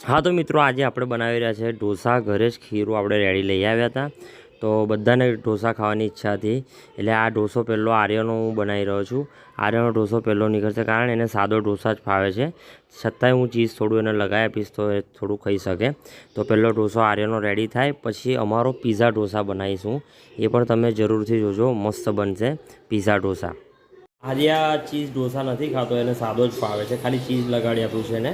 हाँ तो मित्रों आज આપણે બનાવી રહ્યા છે ઢોસા ઘરે જ ખીરું આપણે રેડી લઈ આવ્યા હતા તો બધાને ઢોસા ખાવાની ઈચ્છા હતી એટલે આ ઢોસો પહેલો આર્યનો હું બનાવી રહ્યો છું આર્યનો ઢોસો પહેલો નીકળશે કારણ એને સાદો ઢોસા જ ફાવે છે છતાંય હું ચીઝ થોડું એને લગાવી આપીશ તો એ થોડું ખાઈ શકે તો પહેલો ઢોસો આર્યનો રેડી થાય પછી અમારો પિઝા ઢોસા બનાવીશું એ પણ તમે જરૂરથી જોજો મસ્ત બનશે પિઝા ઢોસા આર્ય ચીઝ ઢોસા નથી ખાતો એને સાદો જ ફાવે છે ખાલી ચીઝ લગાડી આપ્યું છે એને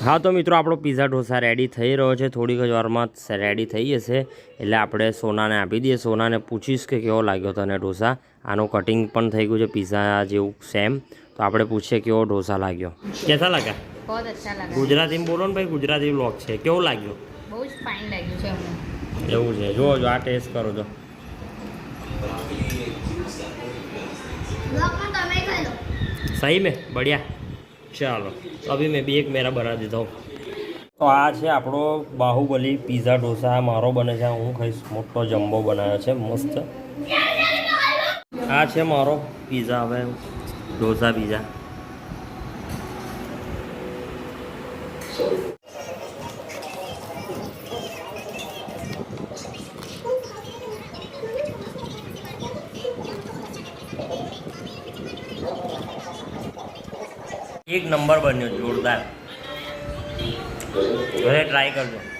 हाँ तो मित्रों આપણો પિઝા ઢોસા રેડી થઈ રહ્યો છે થોડીક જ વારમાં રેડી થઈ જશે એટલે આપણે સોનાને આપી દઈએ સોનાને પૂછીશ કે કેવો લાગ્યો તને ઢોસા આનો કટિંગ પણ થઈ ગયું છે પિઝા જેવું સેમ તો આપણે પૂછીએ કેવો ઢોસા લાગ્યો કેસા લગા बहुत अच्छा लगा ગુજરાતીમાં બોલો ને ભાઈ ગુજરાતી વ્લોગ છે કેવો લાગ્યો બહુ જ ફાઇન લાગ્યું છે અમને એવું છે જો જો આ ટેસ્ટ કરો તો सही में बढ़िया चलो तो अभी मैं भी एक मेरा बना देता हूँ तो आ છે આપણો બાહુબલી પિઝા ઢોસા મારો બને છે હું ખાઈશ મોટો જમ્બો બનાવ્યો છે મસ્ત આ છે મારો પિઝા હવે ઢોસા પિઝા एक नंबर बन्यो जोरदार घरे ट्राई करजो।